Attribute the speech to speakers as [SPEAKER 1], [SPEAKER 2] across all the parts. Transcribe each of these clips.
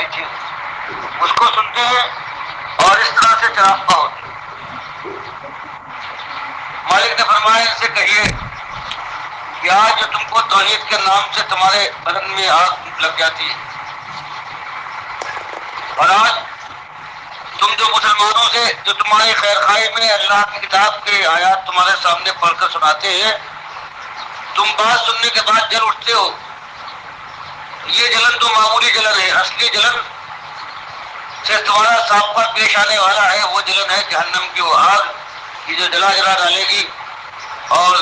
[SPEAKER 1] والی چیز، اس کو سنتے ہیں اور اس طرح سے چراغاں ہوتے ہیں۔ مالک نے فرمایا ان سے کہیے کہ آج جو تم کو توحید کے نام سے تمہارے بدن میں آگ لگ جاتی ہے، اور آج تم جو مسلمانوں سے جو تمہاری خیر خواہی میں اللہ کی کتاب کے آیات تمہارے سامنے پڑھ کر سناتے ہیں، تم بات سننے کے بعد جل اٹھتے ہو، یہ جلن تو معمولی جلن ہے، اصلی جلن سے تمہارا سابقہ پیش آنے والا ہے، وہ جلن ہے جہنم کی وہ آگ کی جو جلا جلا ڈالے گی، اور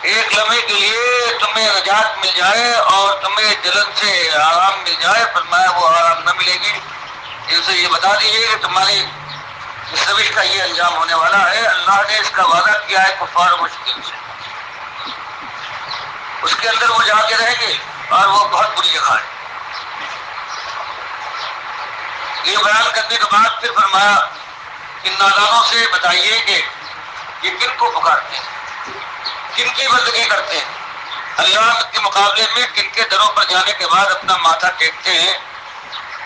[SPEAKER 1] ایک لمحے کے لیے تمہیں نجات مل جائے اور تمہیں جلن سے آرام مل جائے، فرمایا وہ آرام نہ ملے گی۔ ان سے یہ بتا دیجیے کہ تمہاری اس روش کا یہ انجام ہونے والا ہے، اللہ نے اس کا وعدہ کیا ہے کفار و مشکل سے، اس کے اندر وہ جا کے رہیں گے اور وہ بہت بری جگہ ہے۔ یہ بیان کرنے کے بعد پھر فرمایا ان نادانوں سے بتائیے کہ یہ کن کو پکارتے ہیں، کن کی بندگی کرتے ہیں، اللہ کے مقابلے میں کن کے دروں پر جانے کے بعد اپنا ماتھا ٹیکتے ہیں،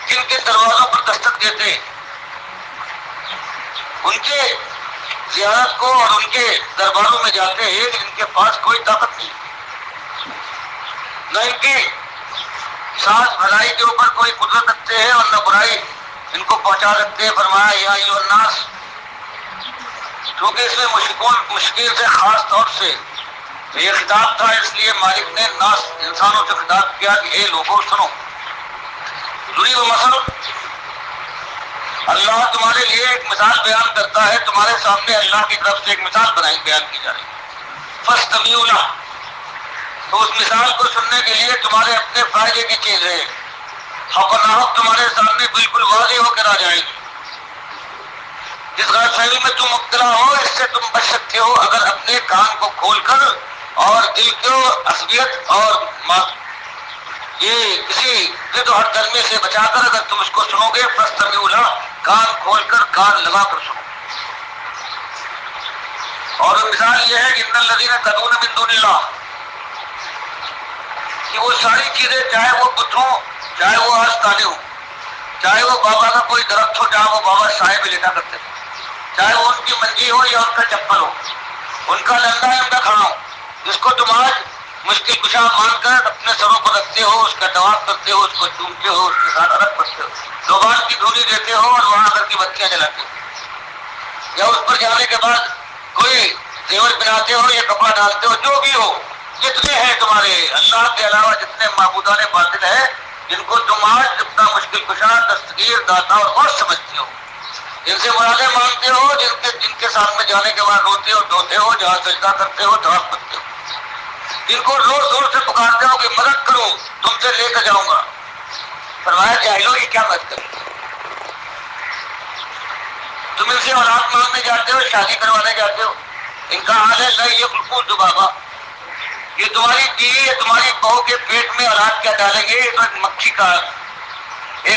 [SPEAKER 1] کن کے دروازوں پر دستک دیتے ہیں۔ ان کے زیارت کو اور ان کے درباروں میں جاتے ہیں، ان کے پاس کوئی طاقت نہیں، نہ ان کی ساتھ بھلائی کے اوپر کوئی قدرت رکھتے ہیں اور نہ برائی ان کو پہنچا سکتے ہیں۔ فرمایا یا ایھا الناس، کیونکہ اس میں مشکل سے خاص طور سے یہ خطاب تھا، اس لیے مالک نے ناس انسانوں سے خطاب کیا کہ اے لوگوں سنو، ضروری و مثل، اللہ تمہارے لیے ایک مثال بیان کرتا ہے، تمہارے سامنے اللہ کی طرف سے ایک مثال بیان کی جا رہی ہے، فاستمیعوا لہ، تو اس مثال کو سننے کے لیے تمہارے اپنے فائدے کی چیز ہے، حق و ناحق تمہارے سامنے بالکل واضح ہو کر آ جائے گی، جس غلط فہمی میں تم مبتلا ہو اس سے تم بچ سکتے ہو اگر اپنے کان کو کھول کر اور دل کو عصبیت اور یہ کسی ضد و ہٹ کرنے سے بچا کر اگر تم اس کو سنو گے، فاستمیعوا لہ، کان کھول کر کان لگا کر سنو۔ اور مثال یہ ہے کہ ان الذین تدعون من دون اللہ، کہ وہ ساری چیزیں چاہے وہ بت ہوں، چاہے وہ آستانے ہوں، چاہے وہ بابا کا کوئی درخت ہو جہاں وہ بابا سائے میں لیٹا کرتے تھے، چاہے وہ ان کی منجی ہو یا ان کا چپل ہو، ان کا ڈنڈا یا ان کا کھڑا ہو، جس کو تم آج مشکل کشا مان کر اپنے سروں پر رکھتے ہو، اس کا طواف کرتے ہو، اس کو چومتے ہو، اس کے ساتھ ادب کرتے ہو، زبان کی دھولی دیتے ہو اور وہاں گھر کی بتیاں جلاتے ہو، یا اس پر جانے کے بعد کوئی زیور پہناتے ہو یا کپڑا ڈالتے ہو، جو بھی ہو، جتنے ہیں تمہارے اللہ کے علاوہ جتنے معبودان باطل ہیں جن کو تم آج اپنا مشکل کشا، دستگیر، داتا اور غوث سمجھتے ہو، جن سے مرادیں مانگتے ہو، جن کے سامنے جانے کے بعد روتے ہو، ڈوتے ہو، جہاں سجدہ کرتے ہو، طواف کرتے ہو، جن کو زور زور سے پکارتے ہو کہ مدد کرو، تم سے لے کر جاؤں گا، فرمایا جاہلو یہ کیا مدد کرے، تم ان سے اولاد مانگنے جاتے ہو، شادی کروانے جاتے ہو، ان کا حال ہے لا یخلقون ذبابا، یہ تمہاری بیوی یا تمہاری بہو کے پیٹ میں اولاد کیا ڈالیں گے، یہ تو ایک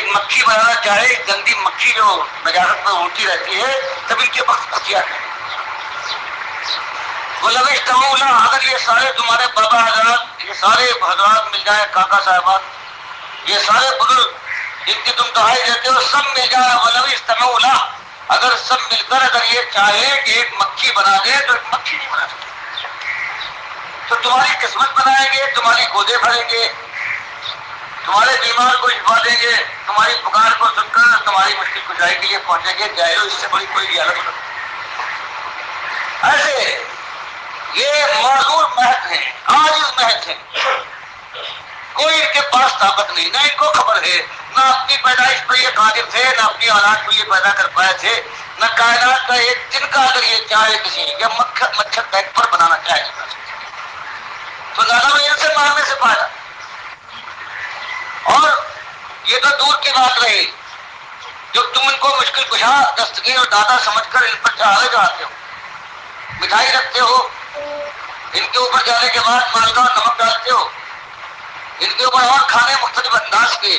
[SPEAKER 1] مکھی بنانا چاہے، ایک گندی مکھی جو نجاست میں اڑتی رہتی ہے، تب ان کے پاس بچیاں ہیں۔ وَلَوِ اجْتَمَعُوا لَهُ، اگر یہ سارے تمہارے بابا حضرات، یہ سارے حضرات مل جائیں، کاکا صاحبان، یہ سارے بزرگ جن کی تم دہائی دیتے ہو، سب مل جائے، وَلَوِ اجْتَمَعُوا لَهُ، اگر سب مل کر اگر یہ چاہے کہ ایک مکھی بنا دے تو ایک مکھی نہیں بنا سکتے، تو تمہاری قسمت بنائیں گے، تمہاری گودے بھریں گے، تمہارے بیمار کو شفا دیں گے، تمہاری پکار کو سن کر تمہاری مشکل کشائی کے لیے پہنچیں گے، جاہلو اس سے بڑی کوئی رعایت نہیں۔ ایسے یہ معذور محض ہیں، عاجز محض ہیں، کوئی ان کے پاس طاقت نہیں، نہ ان کو خبر ہے، نہ اپنی پیدائش پر یہ قادر تھے، نہ اپنی اولاد کو یہ پیدا کر پائے تھے، نہ کائنات کا ایک دن کا اگر یہ چاہے کسی یا مچھر بیگ پر بنانا چاہے تو زیادہ میں ان سے مارنے سے فائدہ۔ اور یہ تو دور کی بات رہی، جب تم ان کو مشکل کشا، دستگیر اور دادا سمجھ کر ان پر چڑھاوے چڑھاتے ہو، مٹھائی رکھتے ہو، ان کے اوپر جانے کے بعد مالدہ اور نمک ڈالتے ہو، ان کے اوپر اور کھانے مختلف انداز کے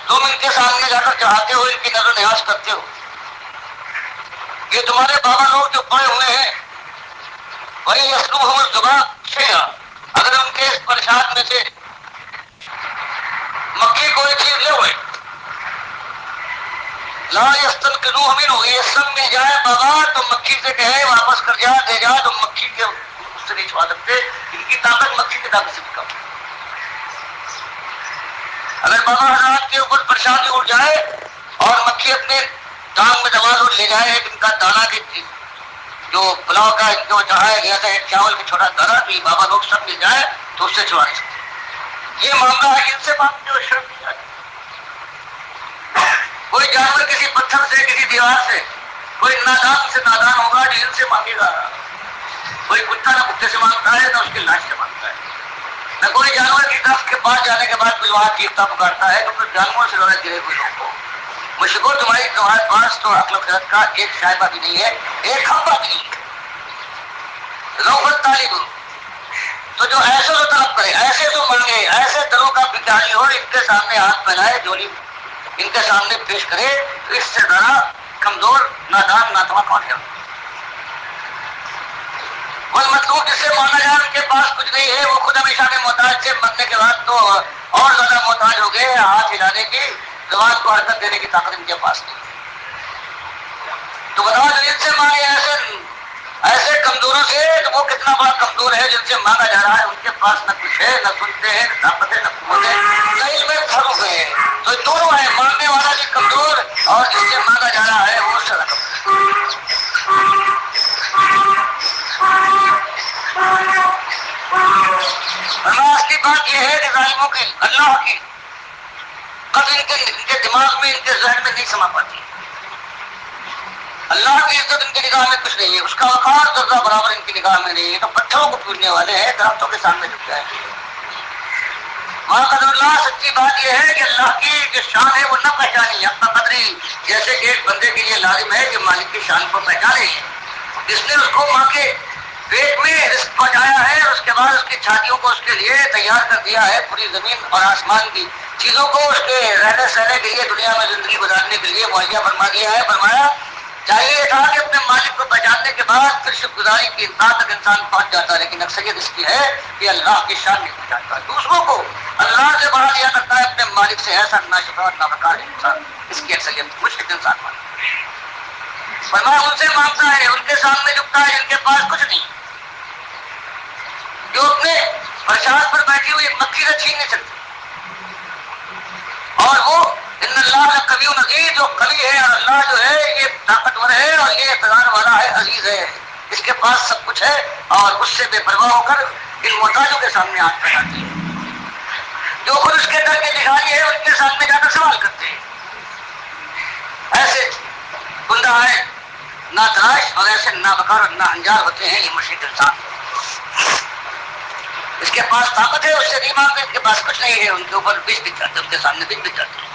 [SPEAKER 1] تم ان کے سامنے جا کر چڑھاتے ہو، ان کی نظر نیاز کرتے ہو، یہ تمہارے بابا لوگ جو پڑے ہوئے ہیں، وہی یسلوبہم الذباب شیئا، اگر ان کے اس پرشاد میں سے مکھی کوئی چیز لے ہوئے لا یستنقذوہ منہ، یہ سب مل جائے بابا تو مکھی سے کہے واپس کر جا دے جا، تو مکھی کے اس سے نہیں چھوڑا سکتے، ان کی طاقت مکھی کی طاقت سے بھی کم۔ اگر بابا حضرات کے اوپر پریشانی اٹھ جائے اور مکھی اپنے ٹانگ میں دبا اور لے جائے ان کا دانا کی جو پلاؤ کا ان کو چڑھایا گیا تھا ایک چاول کا چھوٹا دانا، تو یہ بابا لوگ سب مل جائے تو اس سے چھوڑا نہیں سکتے۔ یہ معاملہ ہے، ان سے مانگتے ہو شرم نہیں آتی۔ کوئی جانور کسی پتھر سے کسی دیوار سے، کوئی نادان سے نادان ہوگا جو ان سے مانگے گا۔ کوئی کتا نہ کتے سے مانگتا ہے نہ اس کی لاش سے مانگتا ہے، نہ کوئی جانور کی طرف کے پاس جانے کے بعد کوئی وہاں چیختا پکارتا ہے، کیونکہ جانوروں سے لڑائی گرے ہوئے لوگوں کو مشکو تمہارے پاس تو عقل و خرد کا ایک شائبہ بھی نہیں ہے، ایک کھمبا بھی نہیں ہے۔ روبت طالب تو جو ایسے تو طلب کرے، ایسے تو مانگے، ایسے دروں کا بھکاری ہو، ان کے سامنے ہاتھ پھیلائے، جولی ان کے سامنے پیش کرے، تو اس سے ذرا کمزور نادان ناتواں کون ہے؟ مطلوب جس سے مانگا جائے ان کے پاس کچھ نہیں ہے، وہ خود ہمیشہ کے محتاج سے مرنے کے بعد تو اور زیادہ محتاج ہو گئے، ہاتھ ہلانے کی، زبان کو حرکت دینے کی طاقت ان کے پاس نہیں۔ تو بتاؤ جو ان سے مانگے ایسے کمزوروں سے، تو وہ کتنا بڑا کمزور ہے جن سے مانگا جا رہا ہے، ان کے پاس نہ کچھ ہے، نہ سنتے ہیں، نہ طاقت ہے، نہ قوت ہے، نہ علم ہے، تصرف ہے۔ تو دونوں ہے، مانگنے والا بھی کمزور اور جس سے مانگا جا رہا ہے وہ اس سے کمزور۔ اصلی بات یہ ہے کہ ظالموں کی اللہ کی قدر ان کے دماغ میں، ان کے ذہن میں نہیں سما پاتی۔ اللہ کی عزت ان کی نگاہ میں کچھ نہیں ہے، اس کا وقار ذرہ برابر ان کی نگاہ میں نہیں ہے، تو پتھروں کو پوجنے والے ہیں، درختوں کے سامنے جھک جائیں گے۔ ماں قدر اللہ، سچی بات یہ ہے کہ اللہ کی جو شان ہے وہ نہ پہچانی، اپنا قدری، جیسے کہ ایک بندے کے لیے لازم ہے کہ مالک کی شان کو پہچانے، جس نے اس کو ماں کے پیٹ میں رزق پہنچایا ہے، اور اس کے بعد اس کی چھاتیوں کو اس کے لیے تیار کر دیا ہے، پوری زمین اور آسمان کی چیزوں کو اس کے رہنے سہنے کے لیے، دنیا میں زندگی گزارنے کے لیے مہیا فرما دیا ہے۔ فرمایا چاہیے تھا کہ اپنے مالک کو پہچاننے کے بعد پھر شکر گزاری کی انتہا تک انسان پہنچ جاتا، لیکن اکثریت اس کی ہے کہ اللہ کی شان نہیں پہچانتا، دوسروں کو اللہ سے بڑھا دیا کرتا ہے، اپنے مالک سے ایسا ناشکر اور نابکار انسان، اس کی اکثریت مشرک انسان مانتا ہے۔ فرمایا ان سے مانگتا ہے، ان کے سامنے جھکتا ہے جن کے پاس کچھ نہیں، جو اپنے پرشاد پر بیٹھی ہوئی ایک مکھی سے چھین نہیں سکتی، اور وہ ان اللہ قوی عزیز، جو قوی ہے اور اللہ جو ہے یہ طاقتور ہے اور یہ اقتدار والا ہے، عزیز ہے، اس کے پاس سب کچھ ہے، اور اس سے بے پرواہ ہو کر ان محتاجوں کے سامنے ہاتھ پھیلاتی ہے، جو خود اس کے در کے بھکاری ہے ان کے سامنے جا کر سوال کرتے ہیں۔ ایسے گنڈا ہے، ناتراش اور ایسے نابکار اور ناہنجار ہوتے ہیں یہ مشرک انسان۔ اس کے پاس طاقت ہے، اس سے نہیں مانگتے، اس کے پاس کچھ نہیں ہے، ان کے اوپر بچ بچ جاتے، ان کے سامنے بچ بچ جاتے ہیں،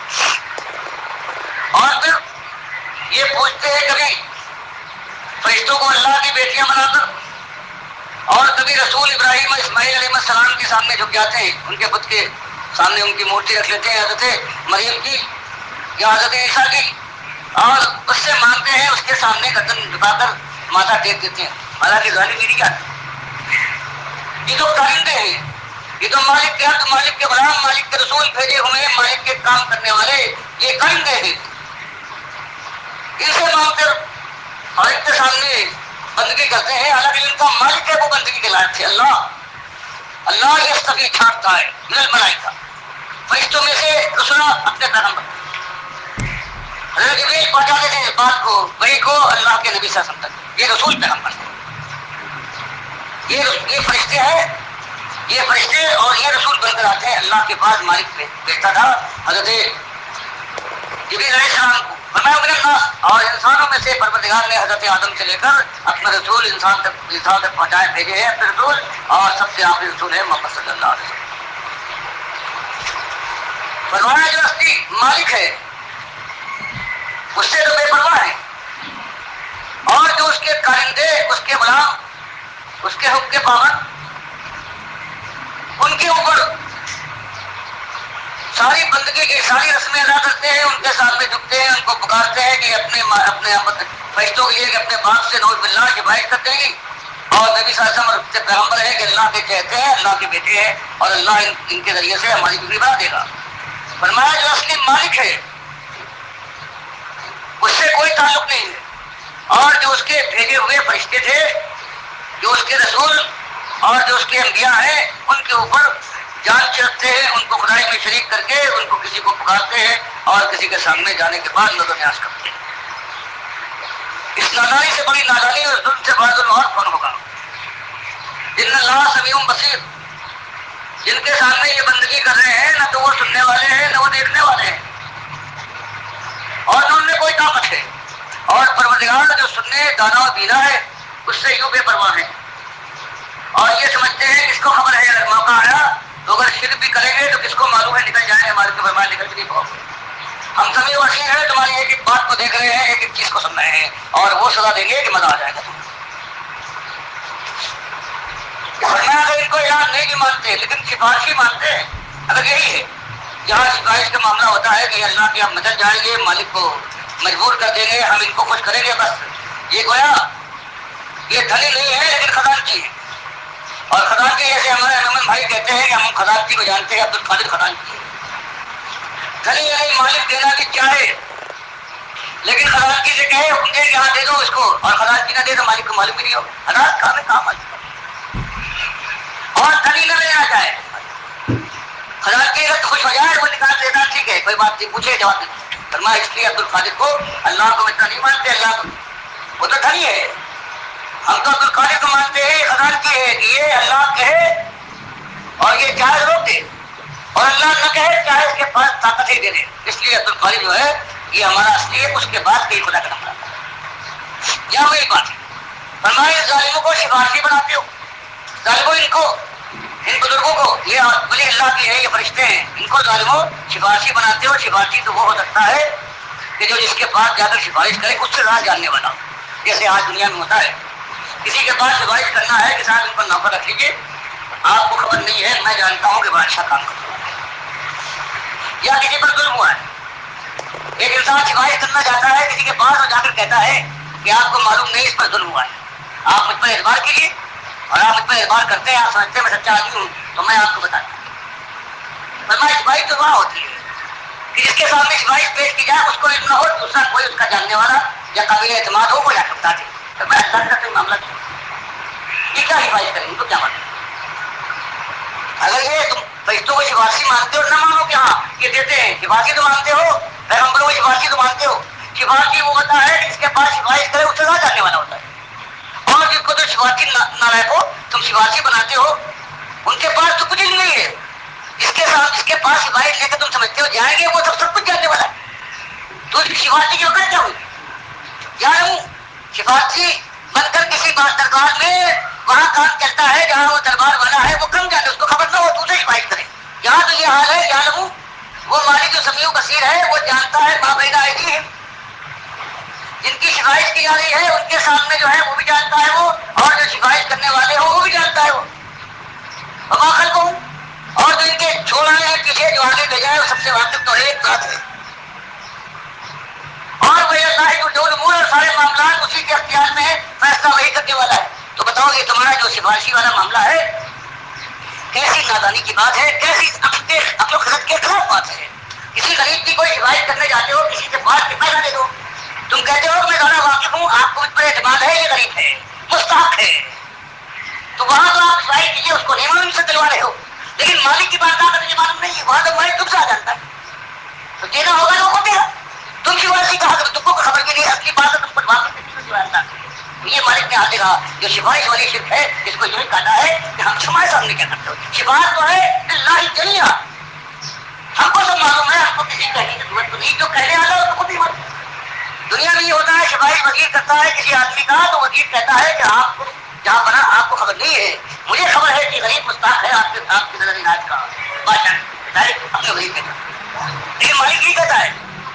[SPEAKER 1] اور پھر یہ پوچھتے ہیں کبھی فرشتوں کو اللہ کی بیٹیاں بنا کر، اور کبھی رسول ابراہیم اور اسماعیل علیہ السلام کے سامنے جھک جاتے ہیں، ان کے بت کے سامنے ان کی مورتی رکھ لیتے ہیں، حضرت مریم کی یا حضرت عیسیٰ کی، اور اس سے مانگتے ہیں، اس کے سامنے گردن جھکا کر ماتھا ٹیک دیتے ہیں، حالانکہ ظالم کیا یہ تو کارندے ہیں، یہ تو مالک کے حق، مالک کے غلام، مالک کے رسول بھیجے ہوئے، مالک کے کام کرنے والے یہ کارندے ہیں، ان سے مانگ کر اور ان کے سامنے بندگی کرتے ہیں، حالانکہ ان کا مالک ہے وہ بندگی کے لائق تھے۔ اللہ یہ سبھی چھانٹتا ہے، من الملائکہ، فرشتوں میں سے رسولہ اپنے پیغمبر، حضرت جبریل پہنچاتے تھے بات کو، وحی کو اللہ کے نبی صلی اللہ علیہ وسلم تک، یہ رسول پیغمبر تھے، یہ فرشتے ہیں، یہ فرشتے اور یہ رسول بن کر آتے ہیں، اللہ کے پاس مالک بھیجتا تھا حضرت جبریل علیہ السلام کو، فرمایا من الناس، اور انسانوں میں سے پروردگار نے حضرت آدم سے لے کر اپنا رسول انسان تک پہنچائے بھیجے ہیں اپنے رسول، اور سب سے آخری رسول ہے محمد صلی اللہ علیہ وسلم۔ فرمایا جو اصلی مالک ہے اس سے تو بے پرواہ ہے، اور جو اس کے کارندے، اس کے غلام، اس کے حکم کے پابند، ان کے اوپر ساری بندگی کی ساری رسمیں ادا کرتے ہیں، ان کے سامنے جھکتے ہیں، ان کو پکارتے ہیں کہ اپنے فرشتوں کے لیے کہ اپنے باپ سے نعوذ باللہ شفاعت کر دیں گے، اور نبی صلی اللہ علیہ وسلم سے پیغمبر ہے کہ اللہ کے کہتے ہیں، اللہ کے بیٹے ہیں، اور اللہ ان کے ذریعے سے ہماری زندگی بنا دے گا۔ فرمایا جو اصلی مالک ہے اس سے کوئی تعلق نہیں ہے. اور جو اس کے بھیجے ہوئے فرشتے تھے، جو اس کے رسول اور جو اس کے انبیاء ہیں، ان کے اوپر جان چڑھتے ہیں، ان کو خدائی میں شریک کر کے ان کو کسی کو پکارتے ہیں اور کسی کے سامنے جانے کے بعد نظر نیاز کرتے ہیں. اس نادانی سے بڑی نادانی اور ظلم سے بڑا ظلم اور کون ہوگا؟ ان اللہ سمیع بصیر، جن کے سامنے یہ بندگی کر رہے ہیں، نہ تو وہ سننے والے ہیں نہ وہ دیکھنے والے ہیں، اور نہ ان میں کوئی طاقت ہے. اور پروردگار جو سننے دانا و بینا ہے، اس سے یوں بے پرواہ ہے اور یہ سمجھتے ہیں کس کو خبر ہے، اگر موقع آیا تو اگر شرک بھی کریں گے تو کس کو معلوم ہے، نکل جائیں گے، ہمارے کو فرمان نکل بھی نہیں پاؤ. ہم سبھی وسیع ہیں، تمہاری ایک ایک بات کو دیکھ رہے ہیں، ایک ایک چیز کو سن رہے ہیں، اور وہ سزا دیں گے کہ مزہ آ جائے گا. فرمایا اگر ان کو یاد نہیں بھی مانتے لیکن سفارشی مانتے ہیں. اگر یہی ہے جہاں سفارش کا معاملہ ہوتا ہے کہ اللہ کے ہم نکل جائیں گے، مالک کو مجبور کر دیں گے، ہم ان کو خوش کریں گے، بس یہ گویا یہ دھنی نہیں ہے لیکن خزانچی ہے. اور خزانچی جیسے ہمارے امن بھائی کہتے ہیں کہ ہم خزانچی کو جانتے ہیں، عبد القادر خزانچی. دھنی یعنی مالک دینا بھی چاہے لیکن خزانچی سے کہے حکم دے کہ ہاں دے دو اس کو، اور خزانچی نہ دے تو مالک کو معلوم بھی نہیں ہو. حضرات کام ہے، کام مالک اور دھنی نہ لینا چاہے. خزانچی اگر خوش ہو جائے وہ نکال دینا، ٹھیک ہے کوئی بات نہیں، پوچھے جواب دے. فرمایا اس لیے عبد القادر کو اللہ کو اتنا نہیں مانتے، اللہ کو وہ تو دھنی ہے، ہم تو عبد القادر کو مانتے ہیں. خزانچی ہے کہ یہ اللہ کہے اور یہ چاہے روک دے، اور اللہ نہ کہے چاہے اس کے پاس طاقت ہی دے دے. اس لیے عبد القادر جو ہے یہ ہمارا اصلی ہے، اس کے بعد کئی خدا کا نام آتا ہے. یا وہی بات ہے. فرمایا ظالموں کو سفارشی بناتے ہو، ظالموں ان بزرگوں کو، یہ ولی اللہ کے ہیں، یہ فرشتے ہیں، ان کو ظالموں سفارشی بناتے ہو. سفارشی تو وہ ہو سکتا ہے کہ جو جس کے پاس جا کر سفارش کرے اس سے راہ جاننے والا، جیسے آج دنیا میں ہوتا ہے. کسی کے پاس سفارش کرنا ہے کہ صاحب ان پر نوکر رکھ لیجیے، آپ کو خبر نہیں ہے، میں جانتا ہوں کہ بادشاہ کام کرتا ہے. یا کسی پر ظلم ہوا ہے، ایک انسان سفارش کرنا چاہتا ہے کسی کے پاس اور جا کر کہتا ہے کہ آپ کو معلوم نہیں اس پر ظلم ہوا ہے، آپ مجھ پر اعتبار کیجیے، اور آپ مجھ پر اعتبار کرتے ہیں، آپ سمجھتے ہیں میں سچا آدمی ہوں تو میں آپ کو بتاتا ہوں. فرمایا سفارش تو وہاں ہوتی ہے کہ جس کے سامنے سفارش پیش کی جائے اس کو علم نہ ہو، دوسرا کوئی اس کا جاننے والا یا قابل اعتماد ہو وہ جا کے بتا دے. میں اللہ کا کوئی معاملہ کیا یہ کیا سفارش کریں گے تو کیا مانتے؟ اگر یہ تم فرشتوں کو سفارشی مانتے ہو، نہ مانو کہ ہاں یہ دیتے ہیں، سفارشی تو مانتے ہو، پیغمبروں کو سفارشی تو مانتے ہو. سفارشی وہ ہوتا ہے جس کے پاس سفارش کرے اس سے راہ جاننے والا ہوتا ہے. اور جس کو تو سفارشی نہ رہو تم سفارشی بناتے ہو، ان کے پاس تو کچھ نہیں ہے. جس کے پاس سفارش لے کے تم سمجھتے ہو جائیں گے وہ سب کچھ جاننے والا ہے. تو سفارشی کی وقت کیا ہوئی؟ جانوں سفارشی بن کر کسی بات دربار میں وہاں کام چلتا ہے جہاں وہ دربار والا ہے وہ کم جانے، اس کو خبر نہ ہو تو اسے سفارش کرے. یہاں تو یہ حال ہے، جانوں وہ مالک جو سمیع بصیر ہے وہ جانتا ہے ما بین ایدیہم، جن کی سفارش کی جا رہی ہے ان کے سامنے جو ہے وہ بھی جانتا ہے وہ، اور جو سفارش کرنے والے ہوں وہ بھی جانتا ہے وہ. وما خلقہم، اور جو ان کے چھوڑ رہے ہیں پیچھے جو آگے بھیجا ہے وہ سب سے واقف تو ایک ذات ہے. اور وہی اللہ ہے جو امور اور سارے معاملات اسی کے اختیار میں ہے، فیصلہ وہی کرنے والا ہے. تو بتاؤ یہ تمہارا جو سفارشی والا معاملہ ہے کیسی نادانی کی بات ہے، کیسی عقل و خرد کے خلاف بات ہے. کسی غریب کی کوئی سفارش کرنے جاتے ہو، کسی سے بات کے پیسہ دے دو، تم کہتے ہو کہ میں زیادہ واقف ہوں، آپ کو مجھ پر اعتماد ہے، یہ غریب ہے، مستحق ہے، تو وہاں تو آپ سفارش کیجیے، اس کو نہیں معلوم سے دلوا رہے ہو. لیکن مالک کی بات آپ مجھے معلوم نہیں ہے، وہاں تو مالک تم سے آ جانتا ہے، تو دینا ہوگا تو وہ خود دے گا. تم سفارشی کہا کہ تم کو خبر بھی نہیں، اصلی بات ہے تم کو واقف نہیں سفارشتا. یہ مالک نے آتے رہا جو سفارش والی شرک ہے جس کو یوں کہتا ہے کہ ہم تمہارے سامنے کیا کرتے ہو. سفارش تو ہے اللہ جلیہ، ہم کو سب معلوم ہے، ہم کو کسی کہنے کی ضرورت تو نہیں، جو کہنے والا ہے اس کو خود ہی معلوم. دنیا میں یہ ہوتا ہے سفارش وزیر کرتا ہے کسی آدمی کا تو وزیر کہتا ہے کہ آپ کو جہاں بنا آپ کو خبر نہیں ہے، مجھے خبر ہے کہ غریب مستحق ہے آپ کی نظر علاج کا، بادشاہ اپنے وزیر کہتا ہے. لیکن مالک یہ کہتا ہے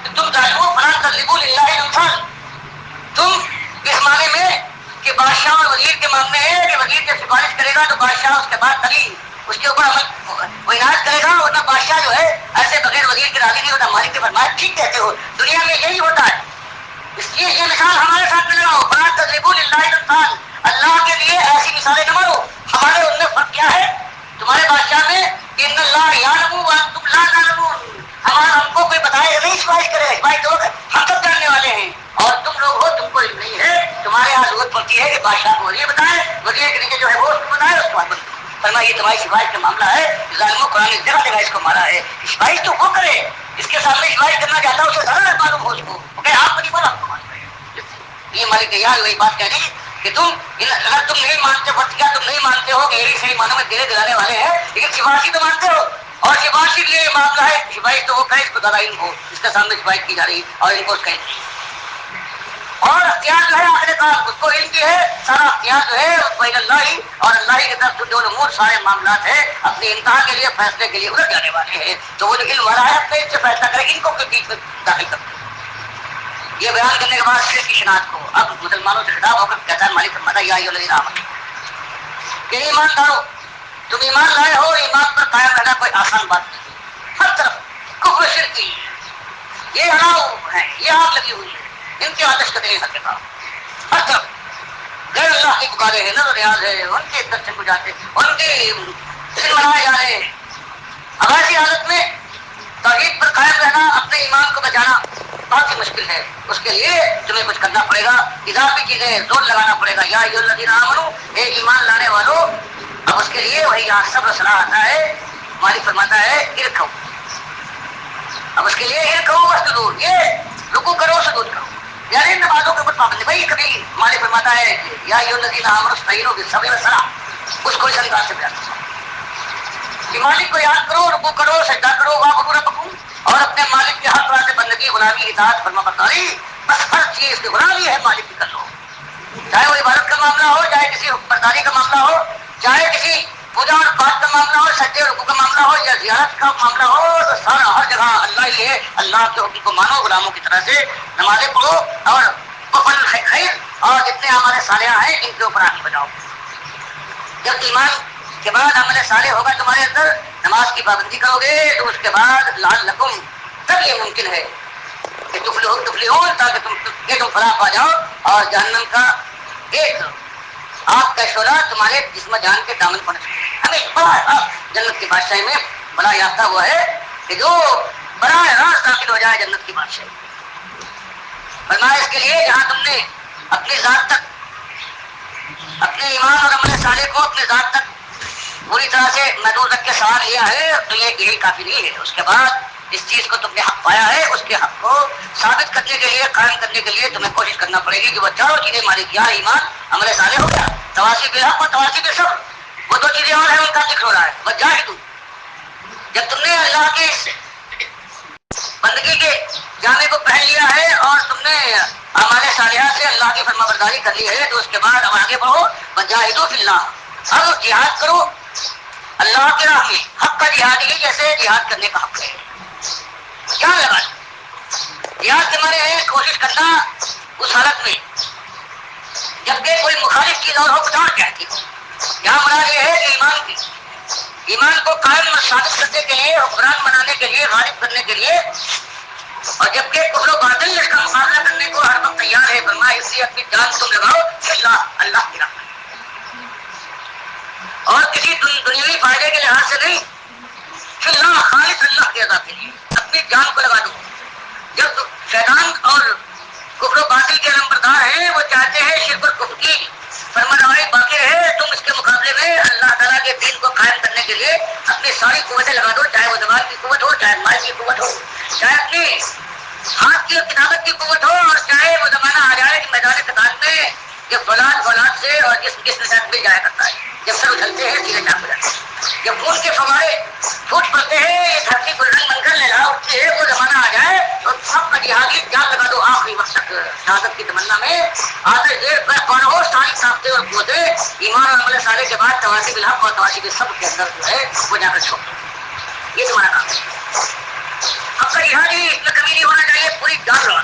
[SPEAKER 1] کہ تم ظالمو فلا تضربوا للہ الامثال، تم اس معنی میں کہ بادشاہ اور وزیر کے معاملے ہے کہ وزیر جب سفارش کرے گا تو بادشاہ اس کے بعد دلیل اس کے اوپر عمل وہ عنایت کرے گا، ورنہ بادشاہ جو ہے ایسے بغیر وزیر کے راضی نہیں ہوتا. مالک کے فرمایا ٹھیک کہتے ہو، دنیا میں یہی ہوتا ہے. اس لیے یہ مثال ہمارے ساتھ میں لگاؤ، فلا تضربوا للہ الامثال، اللہ کے لیے ایسی مثالیں نہ مارو. ہمارے ان میں فرق کیا ہے تمہارے بادشاہ میں کہ ان اللہ یعلم وانتم لا تعلمون، ہم کو کوئی بتائے نہیں سفارش کرے، سفارش تو ہم سب جاننے والے ہیں.
[SPEAKER 2] ہوتی ہے کہ بادشاہ کو وزیر بتائے، وزیر کے نیچے جو ہے وہ اس کو بتائے، اس کو بند فرمایا یہ تمہاری سفارش کا معاملہ ہے، ظالموں قرآن نے جگہ جگہ اس کو مارا ہے، سفارش تو وہ کرے اس کے سامنے سفارش کرنا چاہتا ہے، اسے ضرور معلوم ہو اس کو آپ کو نہیں بولا، آپ کو معلوم ہے۔ یہ مالک یار وہی بات کہہ دی کہ اگر تم نہیں مانتے فتیا، تم نہیں مانتے ہو کہ یہی صحیح معنوں میں دینے دلانے والے ہیں، لیکن سفارشی تو مانتے ہو، اور سفارشی کے لیے یہ معاملہ ہے، سفارش تو وہ کرے اس کو زیادہ علم ہو، اس کے سامنے سفارش کی جا رہی اور ان کو اس کا علم، اور اختیار جو ہے آخر کار اس کو علم کی ہے، سارا اختیار جو ہے بین اللہ ہی اور اللہ ہی کی طرف جو امور سارے معاملات ہیں اپنے انتہا کے لیے فیصلے کے لیے ادھر جانے والے ہیں، تو وہ جو علم والا ہے اپنے سے فیصلہ کرے، ان کو کس بیچ میں داخل کرتے ہیں۔ یہ بیان کرنے کے بعد شرک کی شناخت کو اب مسلمانوں سے خطاب ہو کر کہتا ہے مالک فرماتا ہے یا ایھا الذین آمنوا کہ ایماندارو تم ایمان لائے ہو، ایمان پر قائم رہنا کوئی آسان بات نہیں، ہر طرف کفر شرک کی یہ ہلاؤ ہے، یہ آگ لگی ہوئی ہے، ان کے آتش کا دے سکے گا، ہر طرف غیر اللہ کی پکارے ہیں، نظر نیاز ہے، ان کے درشن کو جاتے ان کے دن منائے جا رہے ہیں۔ اب ایسی حالت میں توحید پر قائم رہنا، اپنے ایمان کو بچانا بہت ہی مشکل ہے، اس کے لیے تمہیں کچھ کرنا پڑے گا، اضافی چیزیں زور لگانا پڑے گا، یا ایھا الذین آمنوا اے ایمان لانے والو۔ اب اس کے لیے وہی یہاں صبر صلاح آتا ہے، مالک فرماتا ہے ارکعوا، اب اس کے لیے ارکعوا واسجدوا، یہ رکوع کرو سجود کرو، یعنی نمازوں کے اوپر پابندی۔ بھائی کبھی مالک فرماتا ہے کہ یا ایھا الذین آمنوا استعینوا بالصبر والصلاۃ، اس کو اس انداز سے بیان کرتا ہوں کہ مالک کو یاد کرو، رکوع کرو، سجدہ کرو، واعبدوا ربکم، اور اپنے مالک کے ہر طرح سے بندگی، غلامی، اطاعت، فرما برداری، بس ہر چیز کی غلامی ہے مالک کی کر لو، چاہے وہ عبادت کا معاملہ ہو، چاہے کسی برداری کا معاملہ ہو، چاہے کسی پوجا اور پاٹ کا معاملہ ہو، سجدے اور رکوع کا معاملہ ہو، یا زیارت کا معاملہ ہو، تو سارا ہر جگہ اللہ ہی ہے، اللہ کے حکم کو مانو، غلاموں کی طرح سے نمازیں پڑھو، اور وفل خیر اور جتنے ہمارے صالحہ ہیں ان کے اوپر آگے بجاؤ۔ جب ایمان کے بعد عمل صالح ہوگا تمہارے اندر، نماز کی پابندی کرو گے، تو اس کے بعد لعلکم، تب یہ ممکن ہے کہ تفلحون، تاکہ تم فلاح پا جاؤ، اور جہنم کا ایک آگ کا شعلہ تمہارے جسم جان کے دامن پر ہمیں بڑا جنت کی بادشاہی میں بڑا یافتہ ہوا ہے کہ جو براہ راست داخل ہو جائے جنت کی بادشاہی۔ فرمایا اس کے لیے جہاں تم نے اپنی ذات تک، اپنے ایمان اور عمل صالح کو اپنے ذات تک پوری طرح سے محدود رکھ کے سوال لیا ہے، تو یہی کافی نہیں ہے، اس کے بعد اس چیز کو تم نے حق پایا ہے، اس کے حق کو ثابت کرنے کے لیے، قائم کرنے کے لیے تمہیں کوشش کرنا پڑے گی کہ وہ چاروں چیزیں مالک کیا، ایمان، عمل صالح ہو گیا، تواصی بالحق اور تواصی بالصبر، وہ دو چیزیں اور ہیں، ان کا ذکر ہو رہا ہے، وجاہدوا، جب تم نے اللہ کی بندگی کے جامے کو پہن لیا ہے اور تم نے ہمارے صالحات سے اللہ کی فرما برداری کر لی ہے، تو اس کے بعد اب آگے بڑھو، وجاہدوا فی اللہ، اب جہاد کرو اللہ کی راہ میں، حق کا جہاد ہی جیسے جہاد کرنے کا حق ہے، کیا لگا جہاد کے معنی ہے کوشش کرنا اس حالت میں جبکہ کوئی مخالف چیز اور ہو بتا کہتی ہو، یہاں مراد یہ ہے کہ ایمان کو قائم اور ثابت کرنے کے لیے، حکمران بنانے کے لیے، غالب کرنے کے لیے، اور جبکہ کفر و باطل اس کا مقابلہ کرنے کو ہر وقت تیار ہے، فرمایا اس لیے اپنی جان تم لگاؤ اللہ کی راہ میں، اور کسی دنیاوی فائدے کے لحاظ سے نہیں، اللہ خالص اللہ کی رضا کے لیے اپنی جان کو لگا دو۔ جب شیطان اور کفر و باطل کے نمبردار ہیں، وہ چاہتے ہیں شرک اور کفر کی فرمانروایی باقی رہے، تم اس کے مقابلے میں اللہ تعالیٰ کے دین کو قائم کرنے کے لیے اپنی ساری قوتیں لگا دو، چاہے وہ زبان کی قوت ہو، چاہے مال کی قوت ہو، چاہے اپنی ہاتھ کی کتابت کی قوت ہو، اور چاہے وہ زمانہ آ جائے کہ میدان قتال میں جب فولاد سے اور جس نشان مل جایا کرتا ہے، جب سر اچھلتے ہیں سیدھے چاک ہو جاتے ہیں، جب خون کے فوارے پھوٹ پڑتے ہیں، یہ دھرتی کو رنگ من کر لہرا اٹھتی ہے، وہ زمانہ آ جائے تو سب کا جہادی جان لگا دو آخری وقت تک شہادت کی تمنا میں آتے دیر کون ہو، ساری طاقتیں اور قوتیں ایمان اور عمل صالح کے بعد تواصی بالحق اور تواصی بالصبر کے اندر جو ہے وہ جا کر چھوڑ دو، یہ تمہارا کام ہے۔ اب کا جہادی اس میں کمی نہیں ہونا چاہیے، پوری جان لو،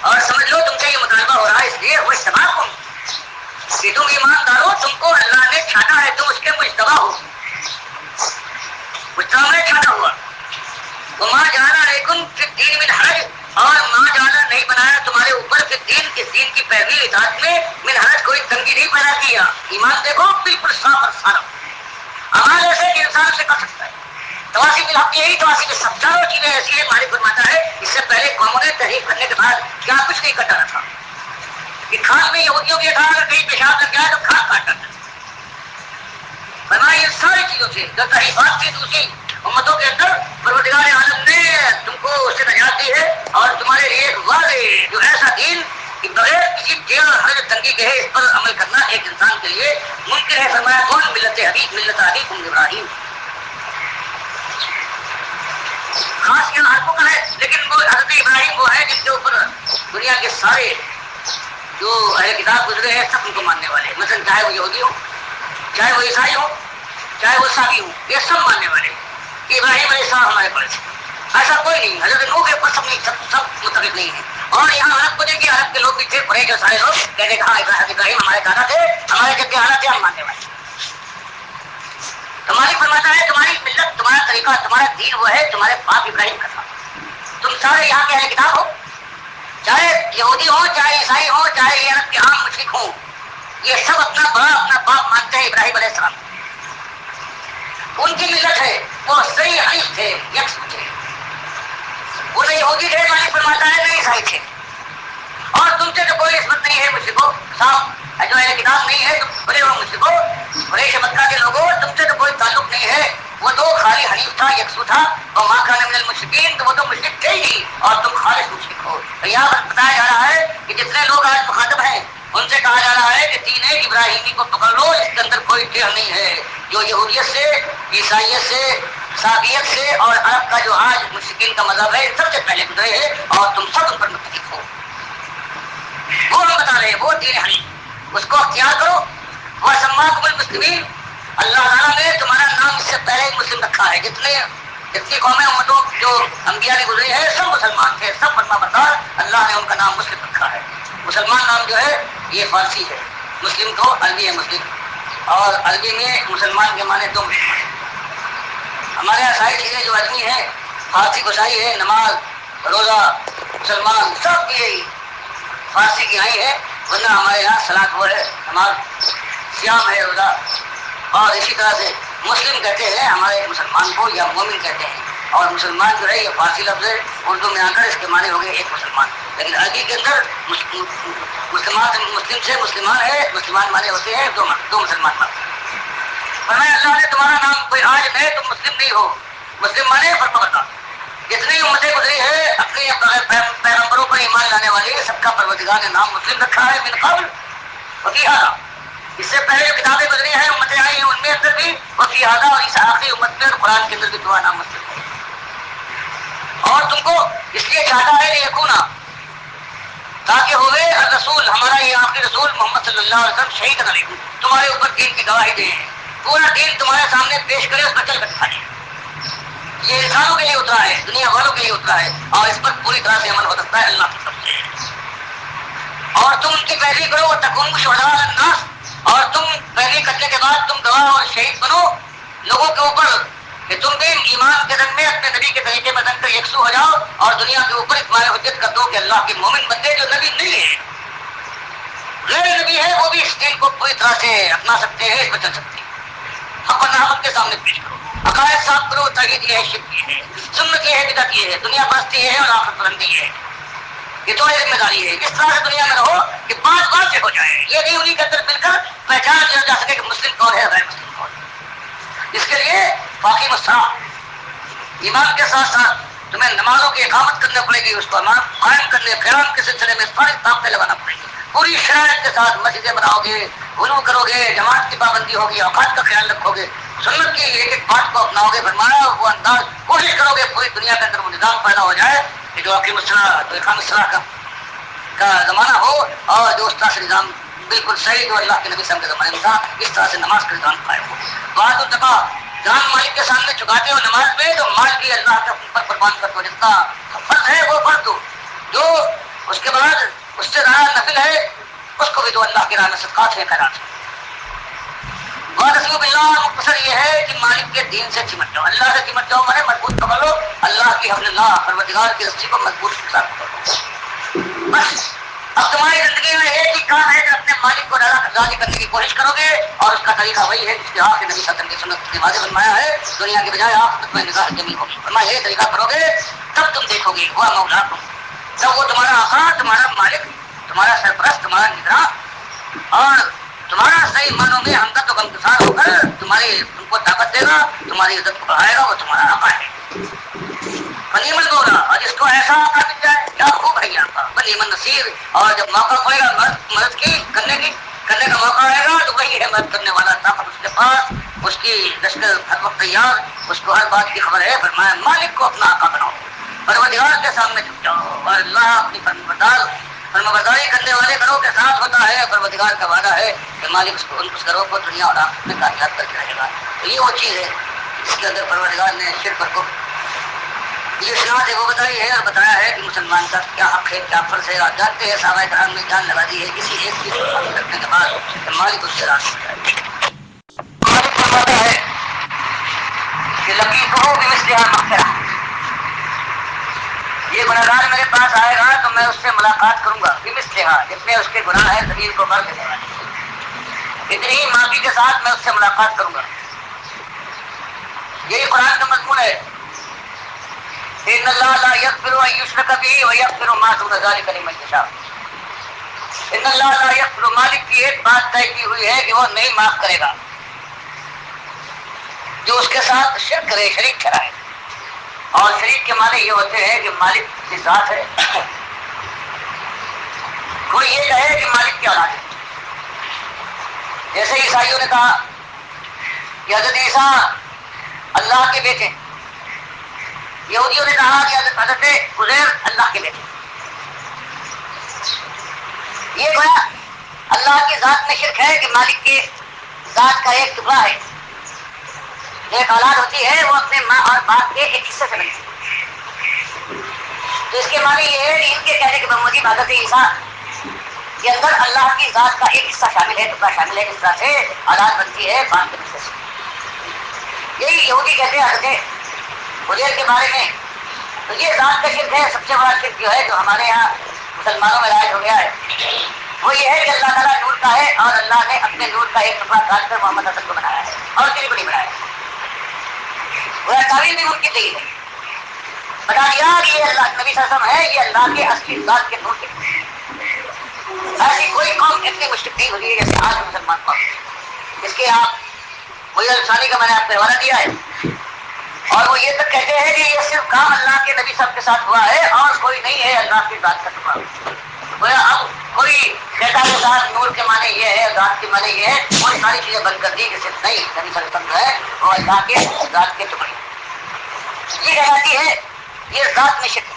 [SPEAKER 2] اور سمجھ لو تم سے یہ مطالبہ ہو رہا ہے اس لیے وہ اجتماع کو کہ تم ایماندارو، تم کو اللہ نے چھانا ہے، تم اس کے مجتبی ہو، مجتبی میں چھانا ہوا، وما جعل علیکم فی الدین من حرج، اور ما جعل نہیں بنایا تمہارے اوپر فی الدین، کس دین کی پیروی اطاعت میں، من حرج کوئی تنگی نہیں پیدا کیا، ایمان دیکھو بالکل صاف اور صاف، اعمال ایسے کہ انسان سے کر سکتا ہے، تواصی بالحق یہی تواصی بالصبر، چاروں چیزیں ایسی ہیں، مالک فرماتا ہے اس سے پہلے قوموں نے تحریف کرنے کے بعد کیا کچھ نہیں کر ڈالا تھا، کہ کھان میں یہودیوں کے اگر کہیں پیشاب لگ جائے تو کھان کاٹ کرتے فرمایا ان ساری چیزوں سے جو تحریفات تھی دوسری امتوں کے اندر پروردگار عالم نے تم کو اس سے نجات دی ہے اور تمہارے لیے ایک واضح جو ایسا دین کہ بغیر کسی ٹیڑھ حرج تنگی کے ہے اس پر عمل کرنا ایک انسان کے لیے ممکن ہے. فرمایا کون؟ ملت ابراہیم ابراہیم. خاص یہاں حرفوں کا ہے لیکن وہ حضرت ابراہیم وہ ہے جن کے اوپر دنیا کے سارے جو اہل کتاب گزرے ہیں سب ان کو ماننے والے ہیں. مثلا چاہے وہ یہودی ہو، چاہے وہ عیسائی ہو، چاہے وہ عیسائی ہو، یہ سب ماننے والے کہ ابراہیم علیہ السلام ہمارے پاس. ایسا کوئی نہیں. حضرت نوح کے اوپر سب متفق نہیں ہے. اور یہاں عرب کو دیکھیے، عرب کے لوگ بھی تھے پڑے جو سارے لوگ کہتے ہیں ہاں ابراہیم ہمارے دادا تھے، ہمارے جد حالات تھے، ہم ماننے والے. تمہاری فرماتا ہے تمہاری ملت، تمہارا طریقہ، تمہارا دین وہ ہے تمہارے باپ ابراہیم کا تھا. تم سارے یہاں کے اہل کتاب ہو، چاہے یہودی ہو، چاہے عیسائی ہو، چاہے یہ عرب کے عام مشرک ہوں، یہ سب اپنا بڑا اپنا باپ مانتے ہیں ابراہیم علیہ السلام. ان کی ملت ہے، وہ صحیح حنیف تھے، یکسو تھے. وہ نہ یہودی تھے، مالک فرماتا ہے، نہ عیسائی تھے. اور تم سے تو کوئی نسبت نہیں ہے مشرکو، صاحب جو اہل کتاب نہیں ہے تم بڑے ہو مشرکو، قریش مکہ کے لوگوں، تم سے تو کوئی تعلق نہیں ہے. وہ تو خالی حنیف تھا، یکسو تھا. اور ماں کان من المشرکین، تو وہ تو مشرک تھے ہی اور تم خالص مشرک ہو. تو یہاں پر بتایا جا رہا ہے کہ جتنے لوگ آج مخاطب ہیں ان سے کہا جا رہا ہے کہ دین ابراہیمی کو پکڑ لو، اس کے اندر کوئی ٹیڑھ نہیں ہے. جو یہودیت سے، عیسائیت سے، صابیت سے اور عرب کا جو آج مشرکین کا مذہب ہے سب سے پہلے گزرے ہیں اور تم سب ان پر متفق ہو. وہ ہم بتا رہے ہیں وہ دین حنیف، اس کو اختیار کرو. وہ سماکم المسلمین، اللہ تعالیٰ نے تمہارا نام اس سے پہلے ہی مسلم رکھا ہے. جتنی قومیں امتوں جو انبیاء نے گزری ہیں سب مسلمان تھے، سب فرما بردار. اللہ نے ان کا نام مسلم رکھا ہے. مسلمان نام جو ہے یہ فارسی ہے، مسلم تو عربی ہے مسلم، اور عربی میں مسلمان کے معنی دو مسلمان. ہمارے یہاں ساری چیزیں جو عربی ہیں، فارسی گسائی ہے، نماز، روزہ، مسلمان سب یہی فارسی کی آئی ہے. ورنہ ہمارے یہاں صلاۃ وہ ہے، نماز، صیام ہے، روزہ. اور اسی طرح سے مسلم کہتے ہیں ہمارے مسلمان کو، یا مومن کہتے ہیں. اور مسلمان جو ہے یہ فارسی لفظ ہے، اردو میں آ کر اس کے معنی ہو گئے ایک مسلمان. لیکن عربی کے اندر مسلم سے مسلمان ہے، مسلمان مانے ہوتے ہیں دو مسلمان مانے. فرمایا اللہ نے تمہارا نام کوئی آج میں تم مسلم نہیں ہو. مسلم مانے فرما بتا. جتنی امتیں گزری ہے اپنے پیغمبروں پر ایمان لانے والی سب کا پروردگار نے نام مسلم رکھا ہے. من قبل وفی ہذا، اس سے پہلے جو کتابیں گزری ہیں امتیں آئی ہیں ان میں اندر بھی وفی ہذا، اور اس آخری امت میں اور قرآن کے اندر بھی تمہارا نام مسلم ہے. اور تم کو اس لیے چاہتا ہے یکونا، تاکہ ہوئے الرسول، ہمارا یہ آخری رسول محمد صلی اللہ علیہ وسلم شہید علیکم، تمہارے اوپر دین کی گواہی دیں، پورا دین تمہارے سامنے پیش کرے، اس پر چل کر دکھائے. یہ انسانوں کے لیے اترا ہے، دنیا والوں کے لیے اترا ہے، اور اس پر پوری طرح سے عمل ہو سکتا ہے اللہ کی طرف سے. اور تم ان کی پیروی کرو، تکونوا شہداء علی الناس، اور تم پیروی کرنے کے بعد تم گواہ اور شہید بنو لوگوں کے اوپر کہ تم بھی ایمان کے رنگ میں اپنے نبی کے طریقے میں رنگ کر یکسو ہو جاؤ اور دنیا کے اوپر اتمام حجت کر دو کہ اللہ کے مومن بندے جو نبی نہیں ہے، غیر نبی ہے، وہ بھی اس دین کو پوری طرح سے اپنا سکتے ہیں، اس پر چل سکتے ہیں. اپنا حق کے سامنے پیش کرو، عقائد صاف کرو، توحید یہ ہے، شرک یہ ہے، سنت یہ ہے، بدعت یہ ہے، دنیا پرستی یہ ہے اور آخرت پرستی یہ ہے. یہ تو ذمہ داری ہے. اس طرح سے دنیا میں رہو کہ بات بات سے ہو جائے، یہ نہیں انہیں کے اندر مل کر پہچان کیا جا سکے کہ مسلم کون ہے غیر مسلم کون ہے. اس کے لیے باقی مسئلہ ایمان کے ساتھ ساتھ تمہیں نمازوں کی اقامت کرنا پڑے گی، اس کو قائم کرنے قیام کے سلسلے میں ساری طاقتیں لگانا پڑے گی. پوری شرائط کے ساتھ مسجدیں بناؤ گے، وضو کرو گے، جماعت کی پابندی ہوگی، اوقات کا خیال رکھو گے، سنت کی ایک ایک بات کو اپناؤ گے. فرمایا وہ انداز کوشش کرو گے پوری دنیا کے اندر وہ نظام پیدا ہو جائے کہ جو اقیم الصلاۃ کا زمانہ ہو اور جو اس طرح سے نظام بالکل صحیح جو اللہ کے نبی صلی اللہ علیہ وسلم کے زمانے میں تھا، اس طرح سے نماز کا نظام قائم ہو. بعض التقا جان مالک کے سامنے چکاتے ہو نماز میں، تو مال بھی اللہ کے اوپر قربان کر دو، جتنا فرض ہے وہ فرض دو، جو اس کے بعد اس سے زیادہ نفل ہے اس کو بھی دو، اللہ کی راہ میں صدقات ہے، خیرات ہے. وَاعْتَصِمُوا بِاللَّهِ، مختصر یہ ہے کہ مالک کے دین سے چمٹ جاؤ، اللہ سے چمٹ جاؤ، مانے مضبوط پکڑ لو اللہ کی حبل اللہ، پروردگار کی رسی کو مضبوط کے ساتھ پکڑ لو. بس اب تمہاری زندگی میں ایک ہی کام ہے کہ اپنے مالک کو راضی کرنے کی کوشش کرو گے، اور اس کا طریقہ وہی ہے جس کے آپ کے نبی صلی اللہ علیہ وسلم کی سنت کے واضح فرمایا ہے، دنیا کے بجائے آخرت میں نگاہ جمی ہوگی. فرمایا یہ طریقہ کرو گے تب تم دیکھو گے ہوا مولا کو، تب وہ تمہارا آقا، تمہارا مالک تمہارا سرپرست، تمہارا نگراں، اور تمہارا صحیح معنوں میں ہم کا تو غمگسار ہو کر تم کو طاقت دے گا، تمہاری عزت کو بڑھائے گا، وہ تمہارا آقا ہے غنیمت مولا۔ اور جس کو ایسا آقا مل جائے کیا خوب ہے آقا غنیمت نصیر۔ اور جب موقع پڑے گا مدد کرنے کا موقع آئے گا تو وہی ہے مدد کرنے والا، طاقت اس کے پاس، اس کی لشکر ہر وقت تیار، اس کو ہر بات کی خبر ہے۔ فرمایا مالک کو اپنا آقا بناؤ، پروردگار کے سامنے جھک جاؤ، اور اللہ اپنی فرمانبرداری کرنے والے گروہ کے ساتھ ہوتا ہے۔ پروردگار کا وعدہ ہے کہ مالک اس گروہ کو دنیا اور آخرت میں کامیاب کر کے رہے گا۔ تو یہ وہ چیز ہے جس کے اندر پروردگار نے شرک کو یہ شناخت ہے وہ بتائی ہے، اور بتایا ہے کہ مسلمان کا کیا حق ہے، کیا فرض ہے، اور جانتے ہیں صحابہ کرام نے جان لگا دی ہے کسی ایک چیز کو حاصل کرنے کے بعد کہ مالک اس سے راضی ہو جائے۔ مالک فرماتا ہے کہ لقیتہ بمثلھا مغفرہ، یہ گنہگار میرے پاس آئے گا تو میں اس سے ملاقات کروں گا، بمثلھا جتنے اس کے گناہ ہے زمین کو بھر دینے والے، اتنی ہی معافی کے ساتھ میں اس سے ملاقات کروں گا۔ یہی قرآن کا مضمون ہے، ان اللہ لا یغفر ان یشرک به ویغفر ما دون ذلک لمن یشاء۔ ان اللہ لا یغفر، مالک کی ایک بات طے کی ہوئی ہے کہ وہ نہیں معاف کرے گا جو اس کے ساتھ شرک کرے، شریک ٹھہرائے۔ اور شریک کے معنی یہ ہوتے ہیں کہ مالک کی ذات ہے، کوئی یہ کہے کہ مالک کی اولاد ہے، جیسے عیسائیوں نے کہا کہ حضرت عیسیٰ اللہ کے بیٹے، یہودیوں نے کہا کہ حضرت عزیر اللہ کے بیٹے۔ یہ گویا اللہ کی ذات میں شرک ہے کہ مالک کی ذات کا ایک ٹکڑا ہے، ایک اولاد ہوتی ہے وہ اپنے ماں اور باپ کے ایک حصے سے بنتی ہے۔ تو اس کے معنی یہ ہے کہ ان کے کہنے کے باوجود حضرت عیسیٰ کے اندر اللہ کی ذات کا ایک حصہ شامل ہے، ٹکڑا شامل ہے، جس طرح سے اولاد بنتی ہے باپ کے حصے سے۔ یہی یہودی کہتے ہیں حضرت عزیر کے بارے میں۔ تو یہ ذات کا شرک ہے، سب سے بڑا شرک جو ہے جو ہمارے یہاں مسلمانوں میں رائج ہو گیا ہے، وہ یہ ہے کہ اللہ تعالیٰ نور کا ہے اور اللہ نے اپنے نور کا ایک ٹکڑا کاٹ کر محمد حسن کو بنایا ہے اور کسی کو نہیں بنایا۔ وہ تعویل بھی ممکن نہیں ہے، بتا دیا کہ یہ اللہ نبی صلی اللہ علیہ وسلم ہے، یہ اللہ کے اصلی ذات کے نور کے۔ ایسی کوئی قوم اتنی مشرک نہیں ہوئی ہے جیسے آج مسلمان قوم، اس کے آپ وہی الفانی کا میں نے آپ کو حوالہ دیا ہے، اور وہ یہ تک کہتے ہیں کہ یہ صرف کام اللہ کے نبی صاحب کے ساتھ ہوا ہے اور کوئی نہیں ہے اللہ کی ذات کا ٹکڑا۔ اب کوئی ڈیٹا کے ساتھ نور کے معنی یہ ہے، ذات کے معنی یہ ہے، وہ ساری چیزیں بند کر دی کہ صرف نہیں، نبی صلی اللہ علیہ وسلم ہے وہ اللہ کے ذات کے ٹکڑے۔ یہ کہلاتی ہے یہ ذات میں شرک۔